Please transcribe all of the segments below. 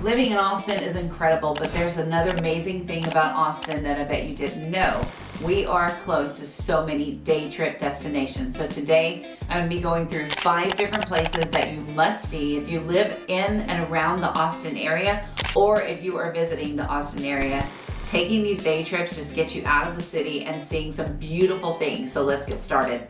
Living in Austin is incredible, but there's another amazing thing about Austin that I bet you didn't know. We are close to so many day trip destinations. So today I'm going to be going through 5 different places that you must see if you live in and around the Austin area, or if you are visiting the Austin area. Taking these day trips just gets you out of the city and seeing some beautiful things. So let's get started.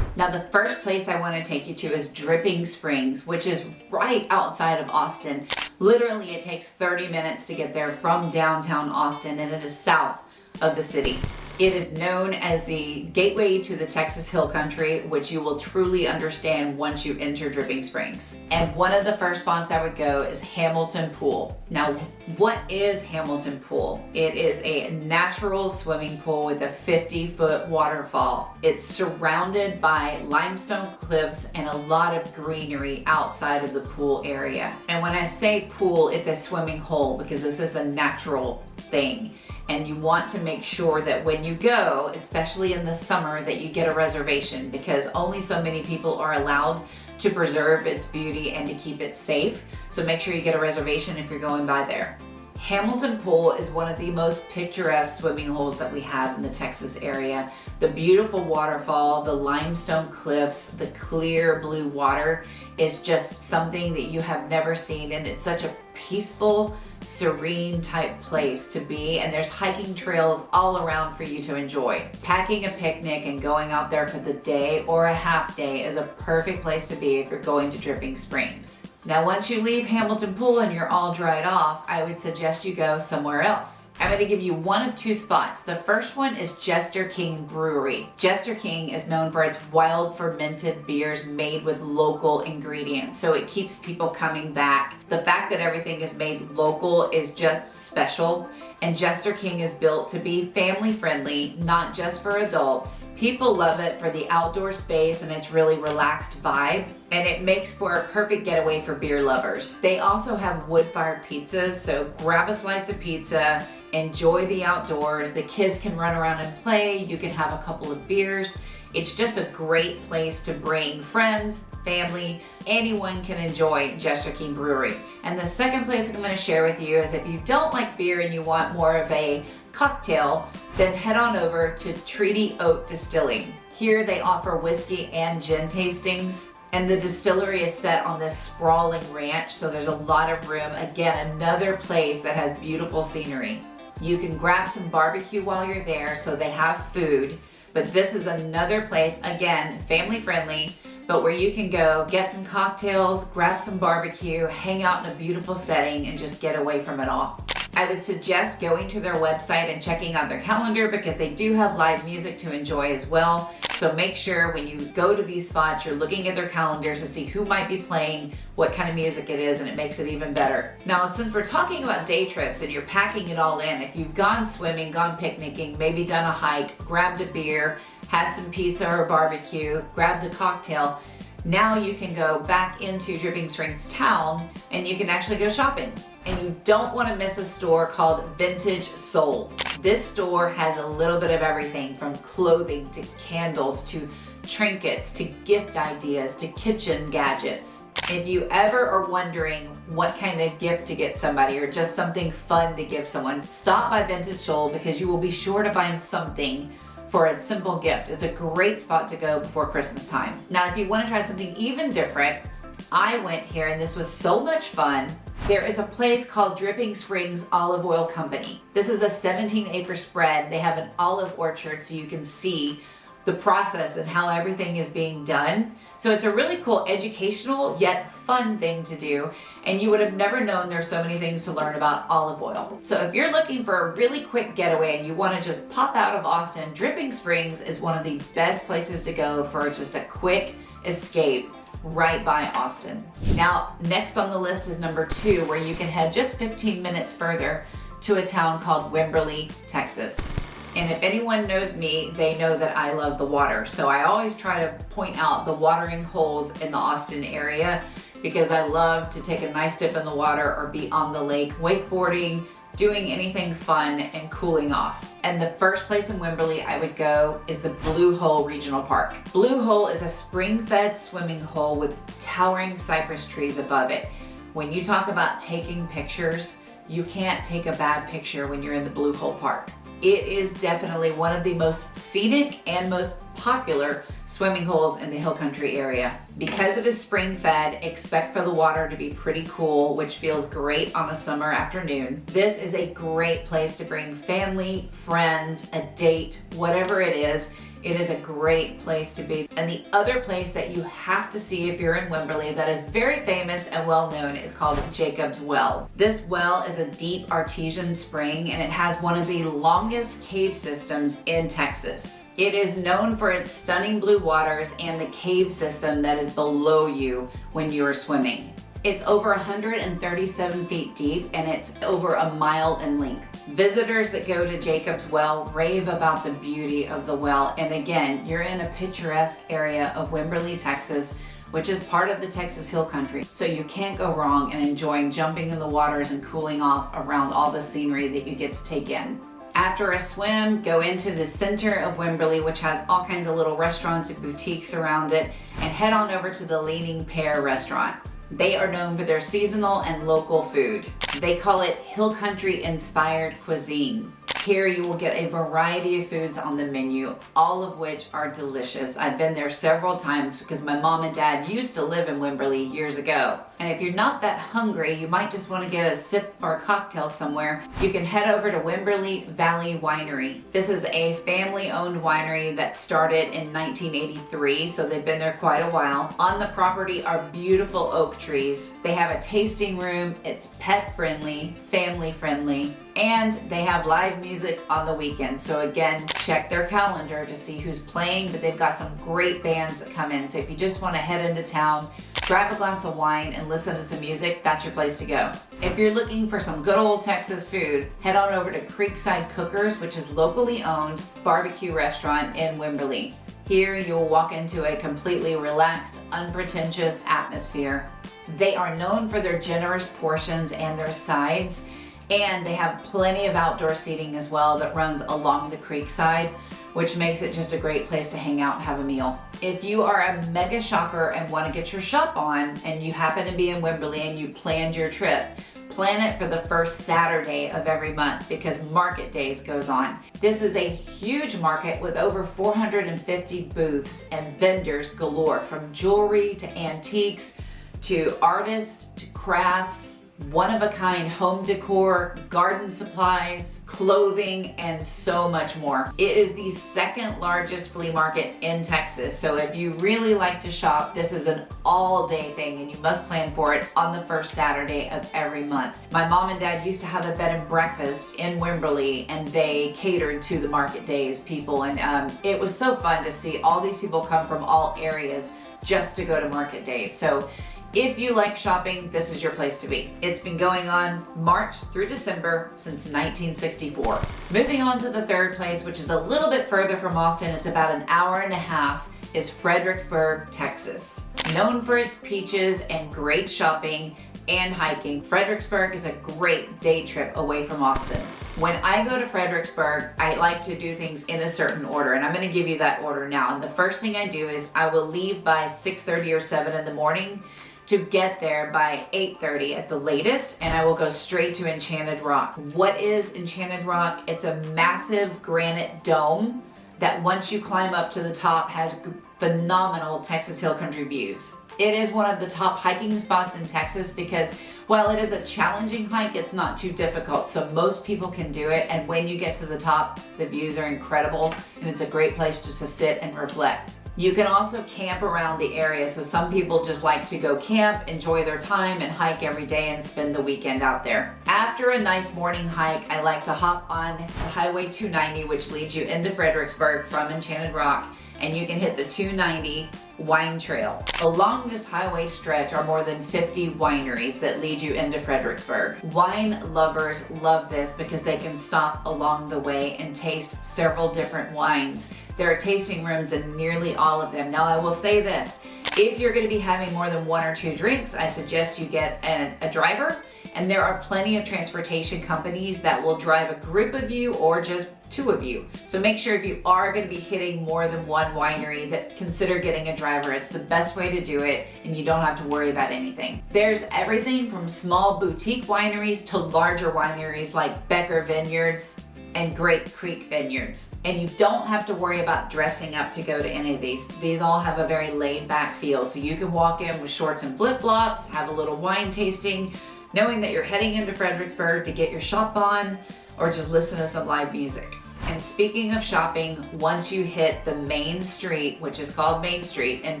Now the first place I want to take you to is Dripping Springs, which is right outside of Austin. Literally it takes 30 minutes to get there from downtown Austin, and it is south of the city. It is known as the gateway to the Texas Hill Country, which you will truly understand once you enter Dripping Springs. And one of the first spots I would go is Hamilton Pool. Now, what is Hamilton Pool? It is a natural swimming pool with a 50-foot waterfall. It's surrounded by limestone cliffs and a lot of greenery outside of the pool area. And when I say pool, it's a swimming hole because this is a natural thing. And you want to make sure that when you go, especially in the summer, that you get a reservation, because only so many people are allowed to preserve its beauty and to keep it safe. So make sure you get a reservation if you're going by there. Hamilton Pool is one of the most picturesque swimming holes that we have in the Texas area. The beautiful waterfall, the limestone cliffs, the clear blue water is just something that you have never seen, and it's such a peaceful, serene type place to be, and there's hiking trails all around for you to enjoy. Packing a picnic and going out there for the day or a half day is a perfect place to be if you're going to Dripping Springs. Now, once you leave Hamilton Pool and you're all dried off, I would suggest you go somewhere else. I'm going to give you one of 2 spots. The first one is Jester King Brewery. Jester King is known for its wild fermented beers made with local ingredients, so it keeps people coming back. The fact that everything is made local is just special. And Jester King is built to be family friendly, not just for adults. People love it for the outdoor space and its really relaxed vibe, and it makes for a perfect getaway for beer lovers. They also have wood-fired pizzas, so grab a slice of pizza, enjoy the outdoors. The kids can run around and play. You can have a couple of beers. It's just a great place to bring friends, family, anyone can enjoy Jester King Brewery. And the second place I'm going to share with you is if you don't like beer and you want more of a cocktail, then head on over to Treaty Oak Distilling. Here they offer whiskey and gin tastings, and the distillery is set on this sprawling ranch, so there's a lot of room. Again, another place that has beautiful scenery. You can grab some barbecue while you're there, so they have food. But this is another place, again, family friendly, but where you can go get some cocktails, grab some barbecue, hang out in a beautiful setting, and just get away from it all. I would suggest going to their website and checking out their calendar, because they do have live music to enjoy as well. So make sure when you go to these spots, you're looking at their calendars to see who might be playing, what kind of music it is, and it makes it even better. Now, since we're talking about day trips and you're packing it all in, if you've gone swimming, gone picnicking, maybe done a hike, grabbed a beer, had some pizza or barbecue, grabbed a cocktail, now you can go back into Dripping Springs town and you can actually go shopping. And you don't want to miss a store called Vintage Soul. This store has a little bit of everything from clothing to candles to trinkets to gift ideas to kitchen gadgets. If you ever are wondering what kind of gift to get somebody or just something fun to give someone, stop by Vintage Soul, because you will be sure to find something for a simple gift. It's a great spot to go before Christmas time. Now, if you want to try something even different, I went here and this was so much fun. There is a place called Dripping Springs Olive Oil Company. This is a 17-acre spread. They have an olive orchard, so you can see the process and how everything is being done. So it's a really cool educational yet fun thing to do, and you would have never known there's so many things to learn about olive oil. So if you're looking for a really quick getaway and you want to just pop out of Austin, Dripping Springs is one of the best places to go for just a quick escape right by Austin. Now, next on the list is number 2, where you can head just 15 minutes further to a town called Wimberley, Texas. And if anyone knows me, they know that I love the water. So I always try to point out the watering holes in the Austin area, because I love to take a nice dip in the water or be on the lake wakeboarding, doing anything fun and cooling off. And the first place in Wimberley I would go is the Blue Hole Regional Park. Blue Hole is a spring-fed swimming hole with towering cypress trees above it. When you talk about taking pictures, you can't take a bad picture when you're in the Blue Hole Park. It is definitely one of the most scenic and most popular swimming holes in the Hill Country area. Because it is spring fed, expect for the water to be pretty cool, which feels great on a summer afternoon. This is a great place to bring family, friends, a date, whatever it is. It is a great place to be. And the other place that you have to see if you're in Wimberley that is very famous and well known is called Jacob's Well. This well is a deep artesian spring and it has one of the longest cave systems in Texas. It is known for its stunning blue waters and the cave system that is below you when you are swimming. It's over 137 feet deep and it's over a mile in length. Visitors that go to Jacob's Well rave about the beauty of the well. And again, you're in a picturesque area of Wimberley, Texas, which is part of the Texas Hill Country. So you can't go wrong in enjoying jumping in the waters and cooling off around all the scenery that you get to take in. After a swim, go into the center of Wimberley, which has all kinds of little restaurants and boutiques around it, and head on over to the Leaning Pear restaurant. They are known for their seasonal and local food. They call it Hill Country inspired cuisine. Here you will get a variety of foods on the menu, all of which are delicious. I've been there several times because my mom and dad used to live in Wimberley years ago. And if you're not that hungry, you might just want to get a sip or a cocktail somewhere, you can head over to Wimberley Valley Winery. This is a family-owned winery that started in 1983, so they've been there quite a while. On the property are beautiful oak trees. They have a tasting room, it's pet-friendly, family-friendly, and they have live music on the weekends. So again, check their calendar to see who's playing, but they've got some great bands that come in. So if you just want to head into town, grab a glass of wine and listen to some music, that's your place to go. If you're looking for some good old Texas food, head on over to Creekside Cookers, which is locally owned barbecue restaurant in Wimberley. Here you'll walk into a completely relaxed, unpretentious atmosphere. They are known for their generous portions and their sides, and they have plenty of outdoor seating as well that runs along the creekside, which makes it just a great place to hang out and have a meal. If you are a mega shopper and want to get your shop on and you happen to be in Wimberley and you planned your trip, plan it for the first Saturday of every month because Market Days goes on. This is a huge market with over 450 booths and vendors galore, from jewelry to antiques to artists to crafts, one-of-a-kind home decor, garden supplies, clothing, and so much more. It is the second largest flea market in Texas, so if you really like to shop, this is an all-day thing and you must plan for it on the first Saturday of every month. My mom and dad used to have a bed and breakfast in Wimberley and they catered to the Market Days people, and it was so fun to see all these people come from all areas just to go to Market Days. So if you like shopping, this is your place to be. It's been going on March through December since 1964. Moving on to the third place, which is a little bit further from Austin, it's about an hour and a half, is Fredericksburg, Texas. Known for its peaches and great shopping and hiking, Fredericksburg is a great day trip away from Austin. When I go to Fredericksburg, I like to do things in a certain order, and I'm gonna give you that order now. And the first thing I do is I will leave by 6:30 or 7 in the morning to get there by 8:30 at the latest, and I will go straight to Enchanted Rock. What is Enchanted Rock? It's a massive granite dome that once you climb up to the top has phenomenal Texas Hill Country views. It is one of the top hiking spots in Texas because while it is a challenging hike, it's not too difficult. So most people can do it. And when you get to the top, the views are incredible and it's a great place just to sit and reflect. You can also camp around the area. So some people just like to go camp, enjoy their time and hike every day and spend the weekend out there. After a nice morning hike, I like to hop on the Highway 290, which leads you into Fredericksburg from Enchanted Rock, and you can hit the 290 wine trail. Along this highway stretch are more than 50 wineries that lead you into Fredericksburg. Wine lovers love this because they can stop along the way and taste several different wines. There are tasting rooms in nearly all of them. Now I will say this, if you're going to be having more than 1 or 2 drinks, I suggest you get a driver And there are plenty of transportation companies that will drive a group of you or just 2 of you. So make sure if you are going to be hitting more than one winery, that consider getting a driver. It's the best way to do it, and you don't have to worry about anything. There's everything from small boutique wineries to larger wineries like Becker Vineyards and Great Creek Vineyards. And you don't have to worry about dressing up to go to any of these. These all have a very laid back feel. So you can walk in with shorts and flip flops, have a little wine tasting, knowing that you're heading into Fredericksburg to get your shop on or just listen to some live music. And speaking of shopping, once you hit the main street, which is called Main Street in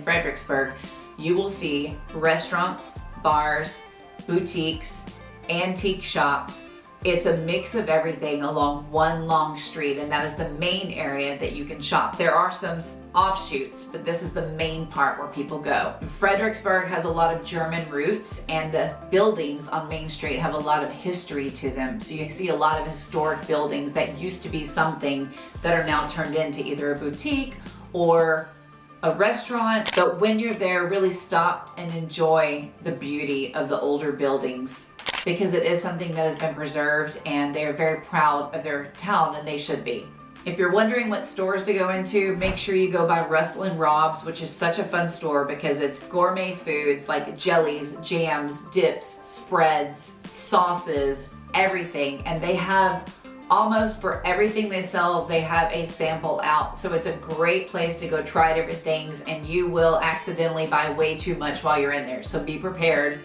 Fredericksburg, you will see restaurants, bars, boutiques, antique shops. It's a mix of everything along one long street, and that is the main area that you can shop. There are some offshoots, but this is the main part where people go. Fredericksburg has a lot of German roots, and the buildings on Main Street have a lot of history to them. So you see a lot of historic buildings that used to be something that are now turned into either a boutique or a restaurant. But when you're there, really stop and enjoy the beauty of the older buildings, because it is something that has been preserved and they're very proud of their town, and they should be. If you're wondering what stores to go into, make sure you go by Russell and Rob's, which is such a fun store because it's gourmet foods like jellies, jams, dips, spreads, sauces, everything. And they have almost for everything they sell, they have a sample out. So it's a great place to go try different things, and you will accidentally buy way too much while you're in there. So be prepared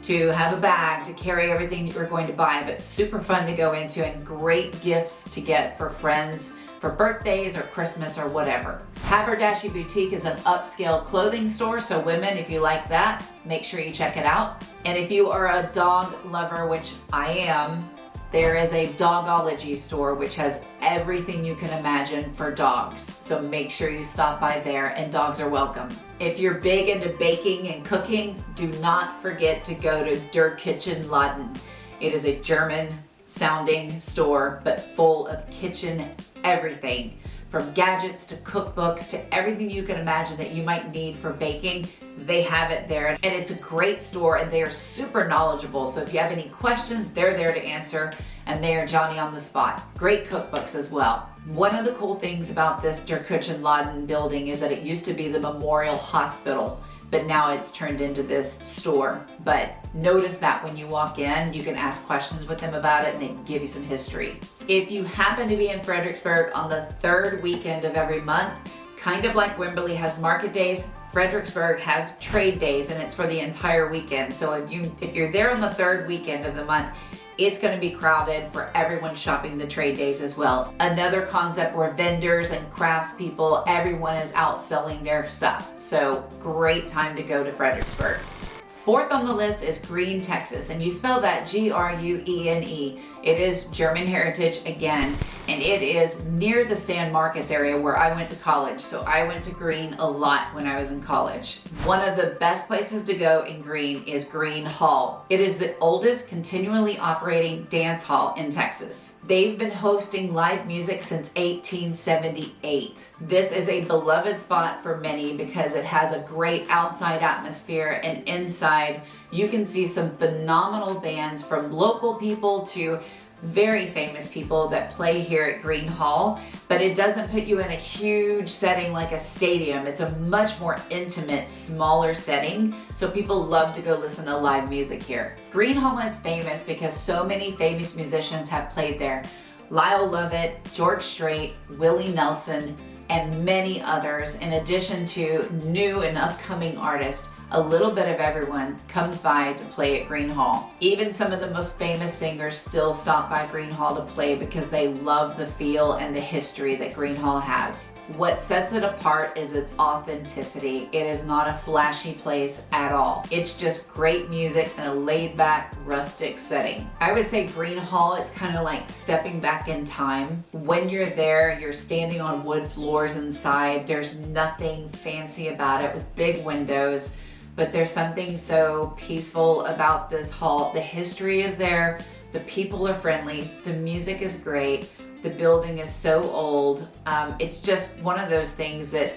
to have a bag to carry everything you're going to buy, but super fun to go into and great gifts to get for friends for birthdays or Christmas or whatever. Haberdashy Boutique is an upscale clothing store, so women, if you like that, make sure you check it out. And if you are a dog lover, which I am, there is a Dogology store which has everything you can imagine for dogs. So make sure you stop by there, and dogs are welcome. If you're big into baking and cooking, do not forget to go to Der Kitchen Laden. It is a German sounding store, but full of kitchen everything. From gadgets to cookbooks to everything you can imagine that you might need for baking, they have it there. And it's a great store, and they are super knowledgeable. So if you have any questions, they're there to answer, and they are Johnny on the spot. Great cookbooks as well. One of the cool things about this Der Küchenladen building is that it used to be the Memorial Hospital, but now it's turned into this store. But notice that when you walk in, you can ask questions with them about it, and they can give you some history. If you happen to be in Fredericksburg on the 3rd weekend of every month, kind of like Wimberley has market days, Fredericksburg has trade days, and it's for the entire weekend. So if you're there on the 3rd weekend of the month, it's going to be crowded for everyone shopping the trade days as well. Another concept where vendors and craftspeople, everyone is out selling their stuff. So great time to go to Fredericksburg. 4th on the list is Gruene, Texas, and you spell that Gruene. It is German heritage again, and it is near the San Marcos area where I went to college. So I went to Gruene a lot when I was in college. One of the best places to go in Gruene is Gruene Hall. It is the oldest continually operating dance hall in Texas. They've been hosting live music since 1878. This is a beloved spot for many because it has a great outside atmosphere, and inside you can see some phenomenal bands from local people to very famous people that play here at Gruene Hall, but it doesn't put you in a huge setting like a stadium. It's a much more intimate, smaller setting, so people love to go listen to live music here. Gruene Hall is famous because so many famous musicians have played there. Lyle Lovett, George Strait, Willie Nelson, and many others, in addition to new and upcoming artists. A little bit of everyone comes by to play at Gruene Hall. Even some of the most famous singers still stop by Gruene Hall to play because they love the feel and the history that Gruene Hall has. What sets it apart is its authenticity. It is not a flashy place at all. It's just great music in a laid-back, rustic setting. I would say Gruene Hall is kind of like stepping back in time. When you're there, you're standing on wood floors inside. There's nothing fancy about it with big windows, but there's something so peaceful about this hall. The history is there, the people are friendly, the music is great, the building is so old. It's just one of those things that,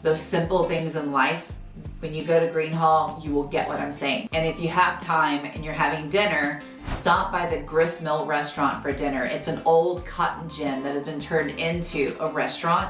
those simple things in life when you go to Green Hall, you will get what I'm saying. And if you have time and you're having dinner, stop by the Grist Mill restaurant for dinner. It's an old cotton gin that has been turned into a restaurant.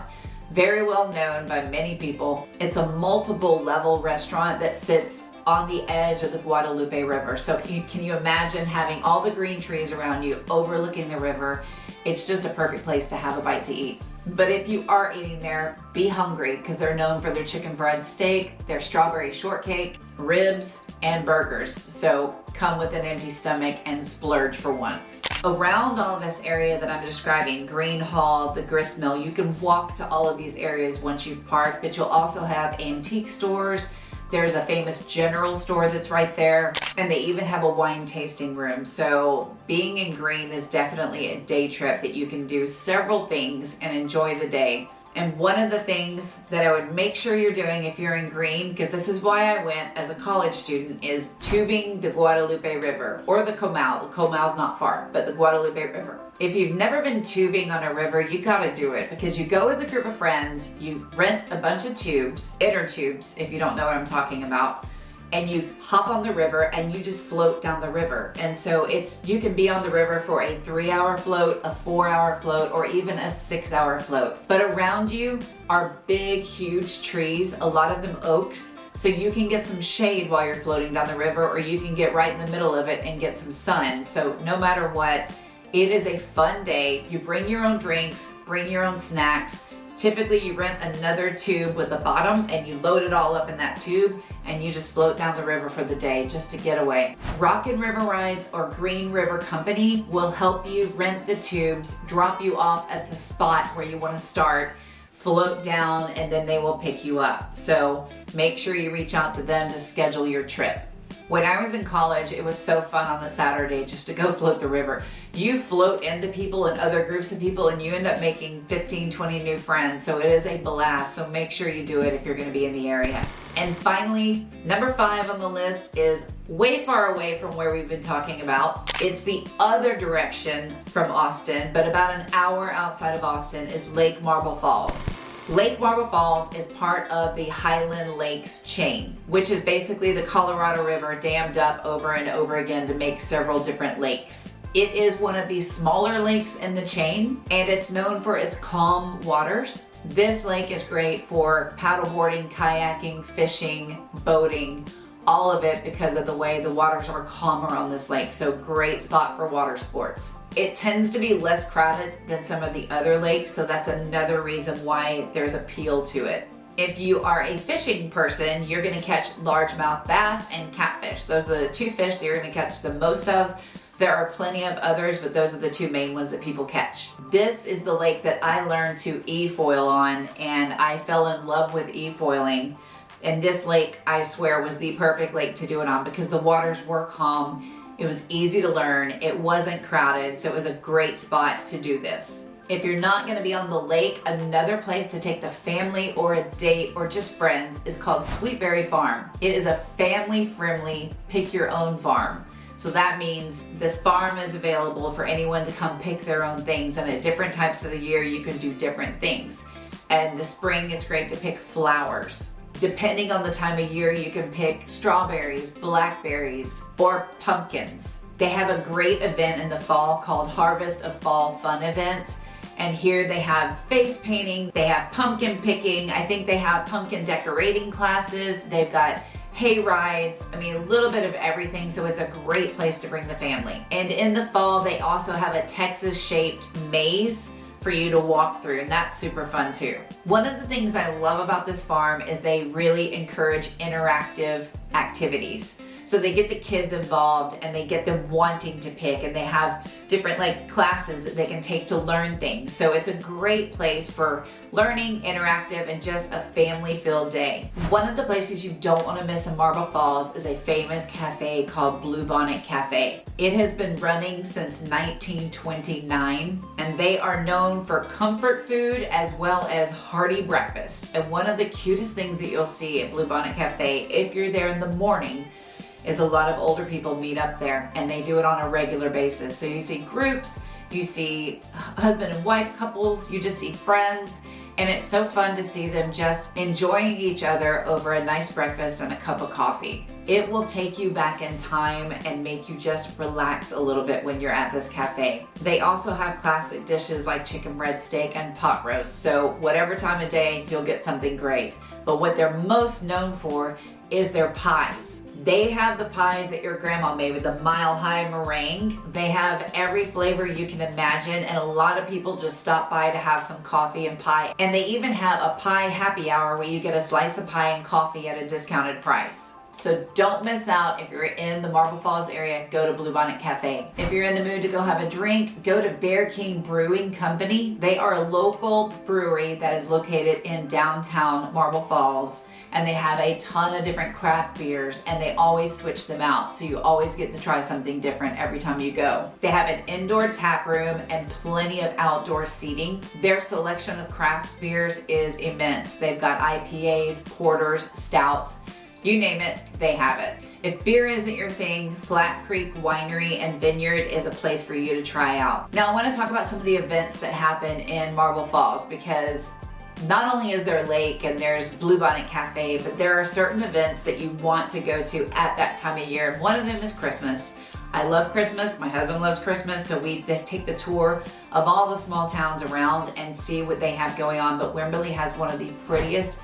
Very well known by many people. It's a multiple level restaurant that sits on the edge of the Guadalupe River. So can you imagine having all the green trees around you overlooking the river? It's just a perfect place to have a bite to eat. But if you are eating there, be hungry, because they're known for their chicken fried steak, their strawberry shortcake, ribs, and burgers. So come with an empty stomach and splurge for once. Around all this area that I'm describing, Green Hall, the Grist Mill, you can walk to all of these areas once you've parked, but you'll also have antique stores. There's a famous general store that's right there, and they even have a wine tasting room. So being in Gruene is definitely a day trip that you can do several things and enjoy the day. And one of the things that I would make sure you're doing if you're in Gruene, because this is why I went as a college student, is tubing the Guadalupe River, or the Comal. The Comal's not far, but the Guadalupe River. If you've never been tubing on a river, you gotta do it, because you go with a group of friends, you rent a bunch of tubes, inner tubes, if you don't know what I'm talking about, and you hop on the river and you just float down the river. And so you can be on the river for a 3-hour float, a 4-hour float, or even a 6-hour float. But around you are big, huge trees, a lot of them oaks, so you can get some shade while you're floating down the river, or you can get right in the middle of it and get some sun. So no matter what, it is a fun day. You bring your own drinks, bring your own snacks. Typically you rent another tube with a bottom and you load it all up in that tube and you just float down the river for the day just to get away. Rockin' River Rides or Green River Company will help you rent the tubes, drop you off at the spot where you want to start, float down, and then they will pick you up. So make sure you reach out to them to schedule your trip. When I was in college, it was so fun on a Saturday just to go float the river. You float into people and other groups of people and you end up making 15, 20 new friends. So it is a blast. So make sure you do it if you're going to be in the area. And finally, number 5 on the list is way far away from where we've been talking about. It's the other direction from Austin, but about an hour outside of Austin is Lake Marble Falls. Lake Marble Falls is part of the Highland Lakes chain, which is basically the Colorado River dammed up over and over again to make several different lakes. It is one of the smaller lakes in the chain, and it's known for its calm waters. This lake is great for paddleboarding, kayaking, fishing, boating, all of it because of the way the waters are calmer on this lake. So great spot for water sports. It tends to be less crowded than some of the other lakes, so that's another reason why there's appeal to it. If you are a fishing person, you're gonna catch largemouth bass and catfish. Those are the 2 fish that you're gonna catch the most of. There are plenty of others, but those are the 2 main ones that people catch. This is the lake that I learned to e-foil on, and I fell in love with e-foiling. And this lake, I swear, was the perfect lake to do it on because the waters were calm. It was easy to learn. It wasn't crowded, so it was a great spot to do this. If you're not gonna be on the lake, another place to take the family or a date or just friends is called Sweetberry Farm. It is a family-friendly, pick your own farm. So that means this farm is available for anyone to come pick their own things, and at different times of the year, you can do different things. And the spring, it's great to pick flowers. Depending on the time of year, you can pick strawberries, blackberries, or pumpkins. They have a great event in the fall called Harvest of Fall Fun Event. And here they have face painting, they have pumpkin picking, I think they have pumpkin decorating classes, they've got hay rides, I mean a little bit of everything, so it's a great place to bring the family. And in the fall, they also have a Texas-shaped maze for you to walk through, and that's super fun too. One of the things I love about this farm is they really encourage interactive activities. So they get the kids involved and they get them wanting to pick, and they have different like classes that they can take to learn things. So it's a great place for learning, interactive, and just a family-filled day. One of the places you don't want to miss in Marble Falls is a famous cafe called Blue Bonnet Cafe. It has been running since 1929, and they are known for comfort food as well as hearty breakfast. And one of the cutest things that you'll see at Blue Bonnet Cafe, if you're there in the morning, is a lot of older people meet up there, and they do it on a regular basis. So you see groups, you see husband and wife couples, you just see friends, And it's so fun to see them just enjoying each other over a nice breakfast and a cup of coffee. It will take you back in time and make you just relax a little bit when you're at this cafe. They also have classic dishes like chicken breadsteak and pot roast, so whatever time of day, you'll get something great. But what they're most known for is their pies. They have the pies that your grandma made with the mile-high meringue. They have every flavor you can imagine, and a lot of people just stop by to have some coffee and pie. And they even have a pie happy hour where you get a slice of pie and coffee at a discounted price. So don't miss out. If you're in the Marble Falls area, go to Blue Bonnet Cafe. If you're in the mood to go have a drink, go to Bear King Brewing Company. They are a local brewery that is located in downtown Marble Falls, and they have a ton of different craft beers, and they always switch them out, so you always get to try something different every time you go. They have an indoor tap room and plenty of outdoor seating. Their selection of craft beers is immense. They've got IPAs, porters, stouts, you name it, they have it. If beer isn't your thing, Flat Creek Winery and Vineyard is a place for you to try out. Now I want to talk about some of the events that happen in Marble Falls, because not only is there a lake and there's Blue Bonnet Cafe, but there are certain events that you want to go to at that time of year. One of them is Christmas. I love Christmas, my husband loves Christmas, so we take the tour of all the small towns around and see what they have going on. But Wimberley has one of the prettiest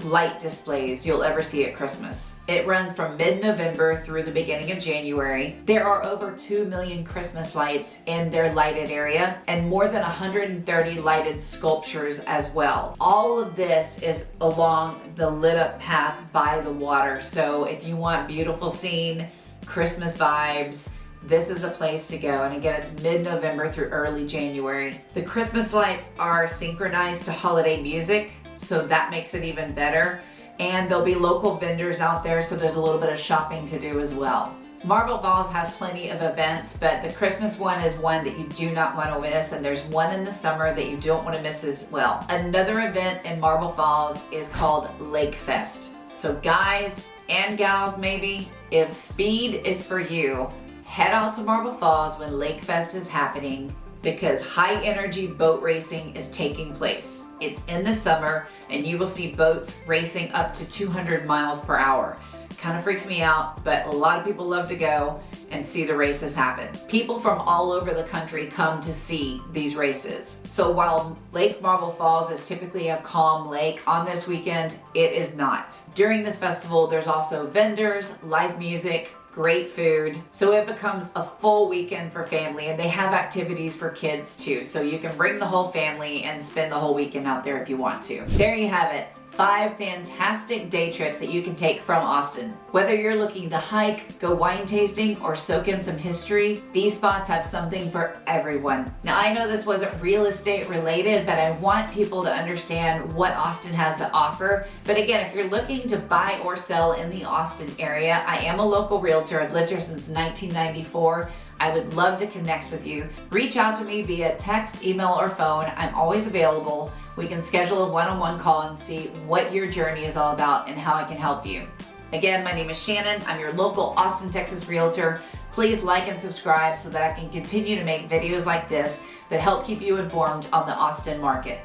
light displays you'll ever see at Christmas. It runs from mid-November through the beginning of January. There are over 2 million Christmas lights in their lighted area and more than 130 lighted sculptures as well. All of this is along the lit up path by the water. So if you want beautiful scene, Christmas vibes, this is a place to go. And again, it's mid-November through early January. The Christmas lights are synchronized to holiday music, so that makes it even better. And there'll be local vendors out there, so there's a little bit of shopping to do as well. Marble Falls has plenty of events, but the Christmas one is one that you do not want to miss, and there's one in the summer that you don't want to miss as well. Another event in Marble Falls is called Lake Fest. So guys and gals, maybe, if speed is for you, head out to Marble Falls when Lake Fest is happening, because high energy boat racing is taking place. It's in the summer and you will see boats racing up to 200 miles per hour. Kind of freaks me out, but a lot of people love to go and see the races happen. People from all over the country come to see these races. So while Lake Marble Falls is typically a calm lake, on this weekend, it is not. During this festival, there's also vendors, live music, great food. So it becomes a full weekend for family, and they have activities for kids too. So you can bring the whole family and spend the whole weekend out there if you want to. There you have it. 5 fantastic day trips that you can take from Austin. Whether you're looking to hike, go wine tasting, or soak in some history, these spots have something for everyone. Now I know this wasn't real estate related, but I want people to understand what Austin has to offer. But again, if you're looking to buy or sell in the Austin area, I am a local realtor. I've lived here since 1994. I would love to connect with you. Reach out to me via text, email, or phone. I'm always available. We can schedule a one-on-one call and see what your journey is all about and how I can help you. Again, my name is Shannon. I'm your local Austin, Texas realtor. Please like and subscribe so that I can continue to make videos like this that help keep you informed on the Austin market.